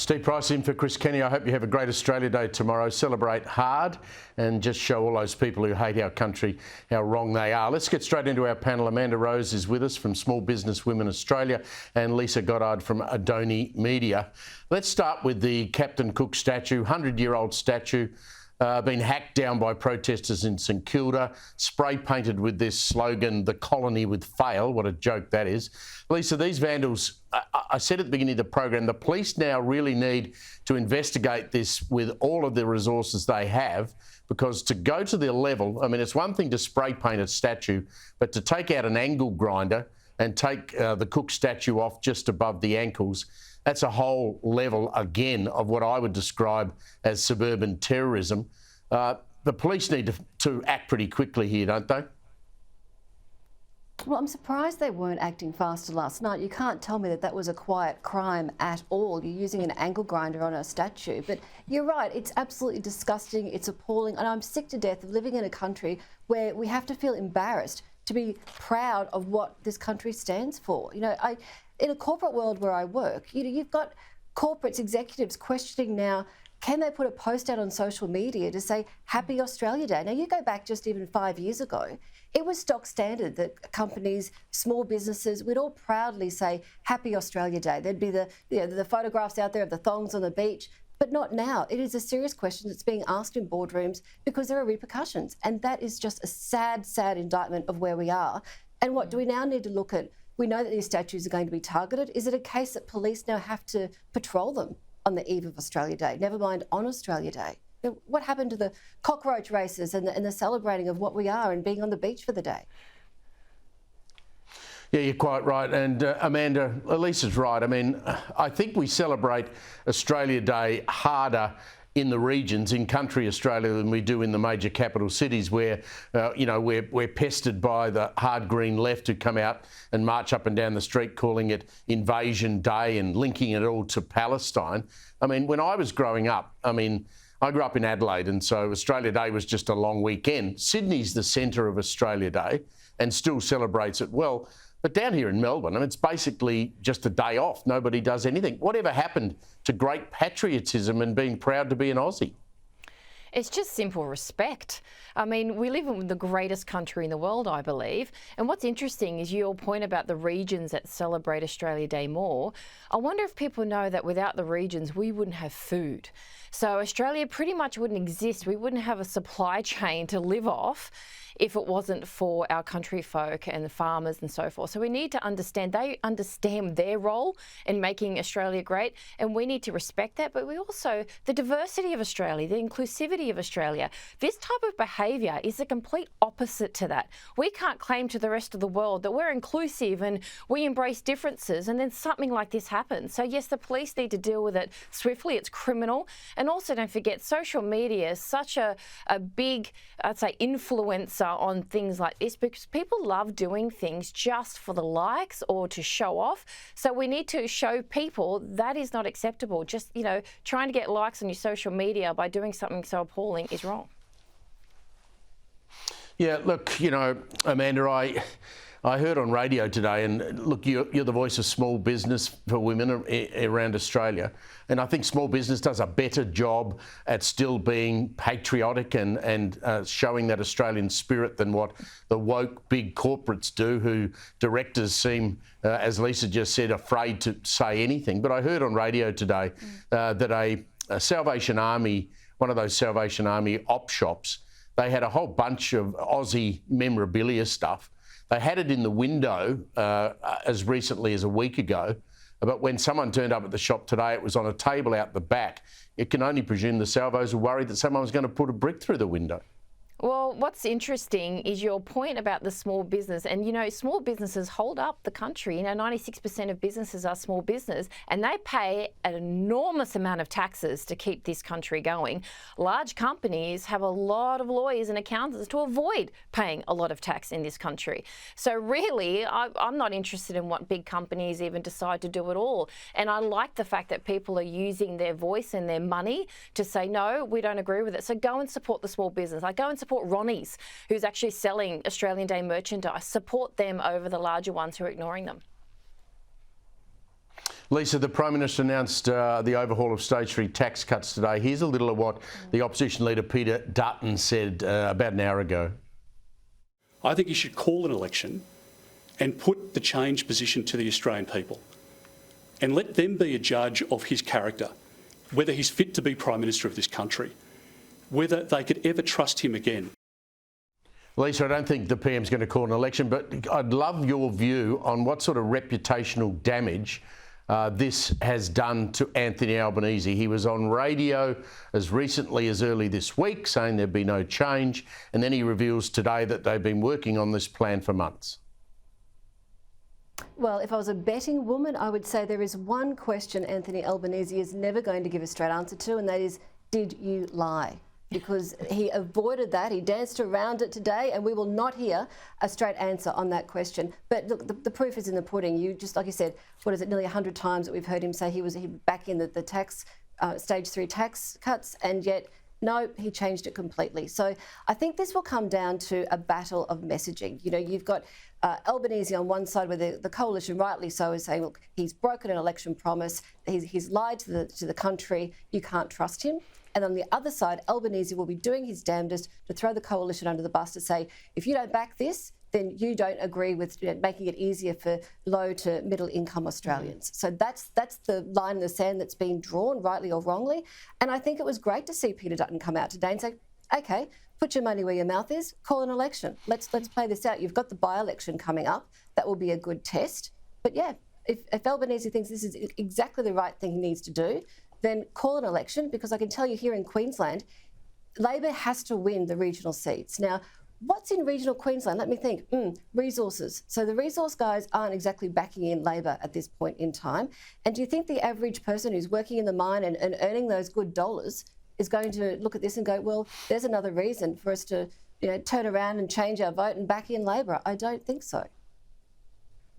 Steve Price in for Chris Kenny. I hope you have a great Australia Day tomorrow. Celebrate hard and just show all those people who hate our country how wrong they are. Let's get straight into our panel. Amanda Rose is with us from Small Business Women Australia and Lisa Goddard from Adoni Media. Let's start with the Captain Cook statue, 100-year-old statue. Been hacked down by protesters in St Kilda, spray painted with this slogan, "The colony would fail." What a joke that is. Lisa, these vandals, I said at the beginning of the program, the police now really need to investigate this with all of the resources they have, because to go to the level, I mean, it's one thing to spray paint a statue, but to take out an angle grinder and take the Cook statue off just above the ankles, that's a whole level, again, of what I would describe as suburban terrorism. The police need to act pretty quickly here, don't they? Well, I'm surprised they weren't acting faster last night. You can't tell me that that was a quiet crime at all. You're using an angle grinder on a statue. But you're right, it's absolutely disgusting, it's appalling, and I'm sick to death of living in a country where we have to feel embarrassed to be proud of what this country stands for. You know, in a corporate world where I work, you've got corporates, executives questioning now, can they put a post out on social media to say Happy Australia Day? Now, you go back just even 5 years ago, it was stock standard that companies, small businesses, would all proudly say Happy Australia Day. There'd be the photographs out there of the thongs on the beach, but not now. It is a serious question that's being asked in boardrooms because there are repercussions. And that is just a sad, sad indictment of where we are. And what do we now need to look at? We know that these statues are going to be targeted. Is it a case that police now have to patrol them on the eve of Australia Day, never mind on Australia Day? What happened to the cockroach races and the celebrating of what we are and being on the beach for the day? Yeah, you're quite right. And Amanda, Lisa's right. I mean, I think we celebrate Australia Day harder in the regions, in country Australia, than we do in the major capital cities, where, we're pestered by the hard green left who come out and march up and down the street calling it Invasion Day and linking it all to Palestine. I mean, when I was growing up, I grew up in Adelaide, and so Australia Day was just a long weekend. Sydney's the centre of Australia Day and still celebrates it well. But down here in Melbourne, it's basically just a day off. Nobody does anything. Whatever happened to great patriotism and being proud to be an Aussie? It's just simple respect. I mean, we live in the greatest country in the world, I believe. And what's interesting is your point about the regions that celebrate Australia Day more. I wonder if people know that without the regions, we wouldn't have food. So Australia pretty much wouldn't exist. We wouldn't have a supply chain to live off if it wasn't for our country folk and the farmers and so forth. So we need to understand, they understand their role in making Australia great, and we need to respect that. But we also, the diversity of Australia, the inclusivity of Australia, this type of behaviour is the complete opposite to that. We can't claim to the rest of the world that we're inclusive and we embrace differences, and then something like this happens. So yes, the police need to deal with it swiftly. It's criminal. And also don't forget, social media is such a big, I'd say, influencer on things like this, because people love doing things just for the likes or to show off. So we need to show people that is not acceptable. Just, trying to get likes on your social media by doing something so appalling is wrong. Yeah, look, Amanda, I heard on radio today, and look, you're the voice of small business for women around Australia, and I think small business does a better job at still being patriotic and showing that Australian spirit than what the woke big corporates do, who directors seem, as Lisa just said, afraid to say anything. But I heard on radio today that a Salvation Army, one of those Salvation Army op shops, they had a whole bunch of Aussie memorabilia stuff. They had it in the window as recently as a week ago, but when someone turned up at the shop today, it was on a table out the back. You can only presume the salvos were worried that someone was going to put a brick through the window. Well, what's interesting is your point about the small business. And, small businesses hold up the country. 96% of businesses are small business, and they pay an enormous amount of taxes to keep this country going. Large companies have a lot of lawyers and accountants to avoid paying a lot of tax in this country. So really, I'm not interested in what big companies even decide to do at all. And I like the fact that people are using their voice and their money to say, no, we don't agree with it. So go and support the small business. Go and support Ronnie's, who's actually selling Australian Day merchandise. Support them over the larger ones who are ignoring them. Lisa, the Prime Minister announced the overhaul of stage 3 tax cuts today. Here's a little of what the opposition leader Peter Dutton said about an hour ago. I think he should call an election and put the change position to the Australian people and let them be a judge of his character, whether he's fit to be Prime Minister of this country, whether they could ever trust him again. Lisa, I don't think the PM's going to call an election, but I'd love your view on what sort of reputational damage this has done to Anthony Albanese. He was on radio as recently as early this week saying there'd be no change, and then he reveals today that they've been working on this plan for months. Well, if I was a betting woman, I would say there is one question Anthony Albanese is never going to give a straight answer to, and that is, did you lie? Because he avoided that, he danced around it today, and we will not hear a straight answer on that question. But look, the proof is in the pudding. You just, like you said, what is it, nearly 100 times that we've heard him say he back in the tax, stage 3 tax cuts, and yet no, he changed it completely. So I think this will come down to a battle of messaging. You know, you've got Albanese on one side, where the coalition, rightly so, is saying, look, he's broken an election promise, he's lied to the country, you can't trust him. And on the other side, Albanese will be doing his damnedest to throw the coalition under the bus to say, if you don't back this, then you don't agree with making it easier for low to middle income Australians. So that's the line in the sand that's being drawn, rightly or wrongly. And I think it was great to see Peter Dutton come out today and say, OK, put your money where your mouth is, call an election. Let's play this out. You've got the by-election coming up. That will be a good test. But yeah, if Albanese thinks this is exactly the right thing he needs to do, then call an election, because I can tell you here in Queensland, Labor has to win the regional seats. Now, what's in regional Queensland? Let me think. Resources. So the resource guys aren't exactly backing in Labor at this point in time. And do you think the average person who's working in the mine and earning those good dollars is going to look at this and go, well, there's another reason for us to turn around and change our vote and back in Labor? I don't think so.